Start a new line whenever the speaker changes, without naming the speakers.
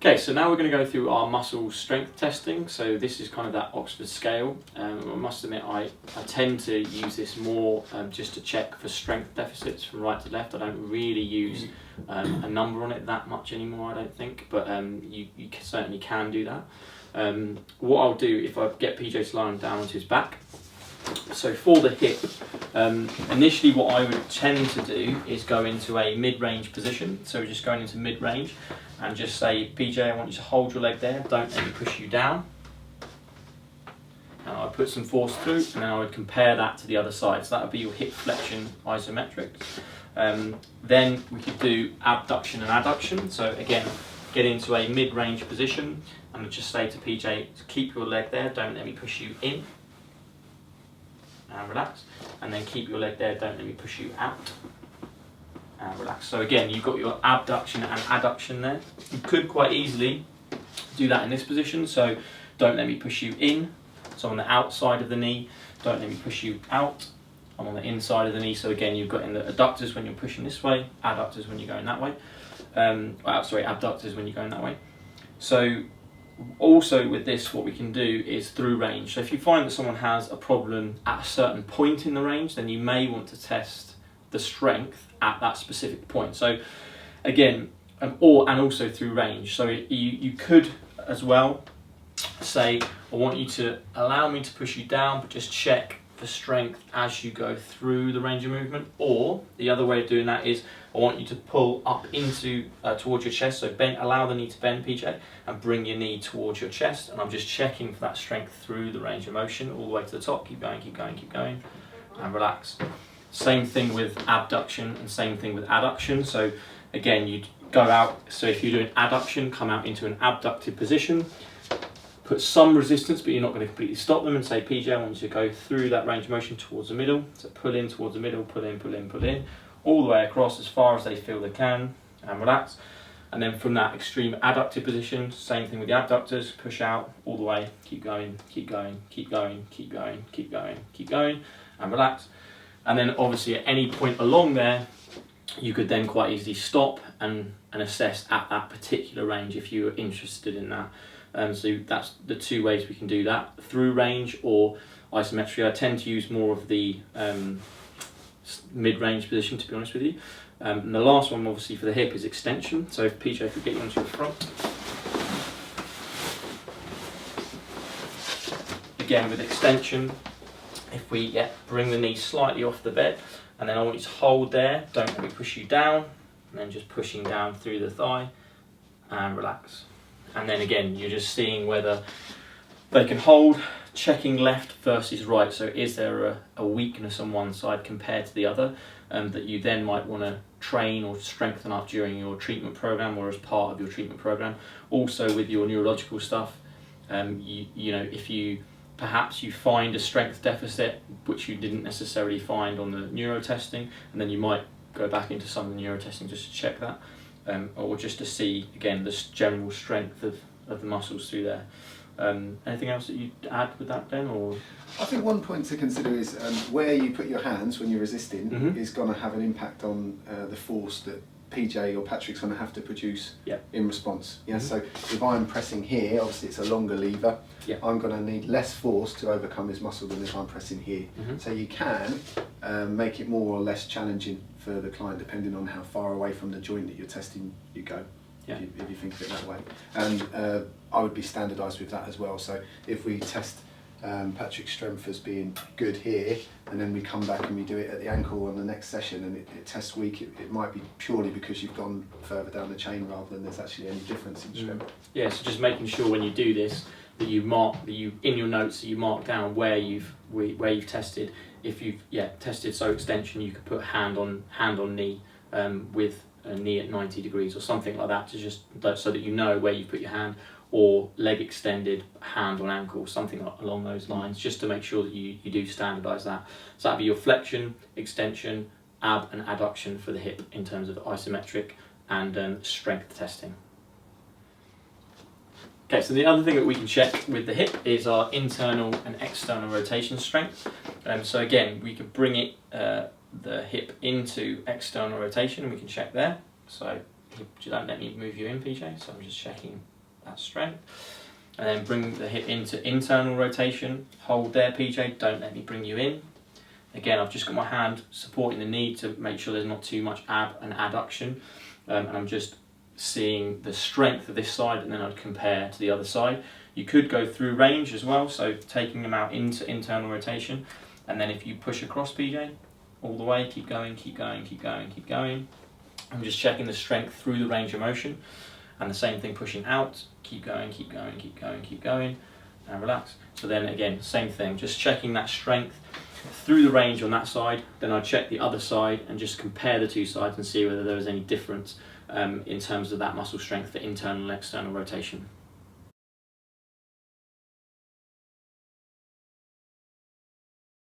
Okay, so now we're going to go through our muscle strength testing. So this is kind of that Oxford scale. I must admit I tend to use this more just to check for strength deficits from right to left. I don't really use a number on it that much anymore, I don't think, but you certainly can do that. What I'll do, if I get PJ to lie down onto his back, so for the hip, initially what I would tend to do is go into a mid-range position. So we're just going into mid-range and just say, PJ, I want you to hold your leg there, don't let me push you down. And I put some force through, and then I would compare that to the other side. So that would be your hip flexion isometric. Then we could do abduction and adduction. So again, get into a mid-range position and just say to PJ, keep your leg there, don't let me push you in. And relax, and then keep your leg there, don't let me push you out, and relax. So again, you've got your abduction and adduction there. You could quite easily do that in this position, so don't let me push you in, so on the outside of the knee, don't let me push you out, I'm on the inside of the knee, so again you've got in the adductors when you're pushing this way, adductors when you're going that way, abductors when you're going that way. So also with this, what we can do is through range. So if you find that someone has a problem at a certain point in the range, then you may want to test the strength at that specific point. So again, and also through range. So you could as well say, I want you to allow me to push you down, but just check for strength as you go through the range of movement. Or the other way of doing that is, I want you to pull up into towards your chest, so allow the knee to bend, PJ, and bring your knee towards your chest, and I'm just checking for that strength through the range of motion all the way to the top. Keep going, keep going, keep going, and relax. Same thing with abduction and same thing with adduction. So again, you'd go out, so if you're doing adduction, come out into an abducted position, put some resistance, but you're not going to completely stop them, and say, PJ, I want you to go through that range of motion towards the middle. So pull in towards the middle, pull in, pull in, pull in, all the way across as far as they feel they can, and relax. And then from that extreme adducted position, same thing with the abductors, push out all the way, keep going, keep going, keep going, keep going, keep going, keep going, and relax. And then obviously at any point along there, you could then quite easily stop and assess at that particular range if you were interested in that. So that's the two ways we can do that, through range or isometry. I tend to use more of the mid-range position, to be honest with you. And the last one, obviously, for the hip is extension. So if PJ could get you onto your front. Again, with extension, if we bring the knee slightly off the bed, and then I want you to hold there, don't let me push you down, and then just pushing down through the thigh, and relax. And then again, you're just seeing whether they can hold, checking left versus right. So is there a weakness on one side compared to the other that you then might want to train or strengthen up during your treatment program or as part of your treatment program. Also with your neurological stuff, you know, if you perhaps you find a strength deficit which you didn't necessarily find on the neuro testing, and then you might go back into some of the neuro testing just to check that, or just to see again the general strength of the muscles through there. Anything else that you'd add with that, Ben? Or
I think one point to consider is where you put your hands when you're resisting is going to have an impact on the force that PJ or Patrick's going to have to produce in response. Yeah. So if I'm pressing here, obviously it's a longer lever. I'm going to need less force to overcome his muscle than if I'm pressing here. So you can make it more or less challenging for the client depending on how far away from the joint that you're testing you go. If you think of it that way. And I would be standardised with that as well. So if we test Patrick's strength as being good here, and then we come back and we do it at the ankle on the next session and it tests weak, it might be purely because you've gone further down the chain rather than there's actually any difference in strength.
Yeah, so just making sure when you do this that you mark, that you in your notes that you mark down where you've tested. If you've tested so extension, you could put hand on knee with a knee at 90 degrees or something like that, to just so that you know where you put your hand, or leg extended, hand on ankle, something along those lines, just to make sure that you do standardise that. So that'd be your flexion, extension, ab and adduction for the hip in terms of isometric and strength testing. Okay, so the other thing that we can check with the hip is our internal and external rotation strength. So again, we could bring it the hip into external rotation and we can check there. So don't let me move you in, PJ, so I'm just checking that strength. And then bring the hip into internal rotation, hold there, PJ, don't let me bring you in. Again, I've just got my hand supporting the knee to make sure there's not too much ab and adduction, and I'm just seeing the strength of this side, and then I'd compare to the other side. You could go through range as well, so taking them out into internal rotation, and then if you push across, PJ, all the way, keep going, keep going, keep going, keep going. I'm just checking the strength through the range of motion, and the same thing pushing out, keep going, keep going, keep going, keep going, and relax. So then again, same thing, just checking that strength through the range on that side, then I'd check the other side and just compare the two sides and see whether there was any difference in terms of that muscle strength for internal and external rotation.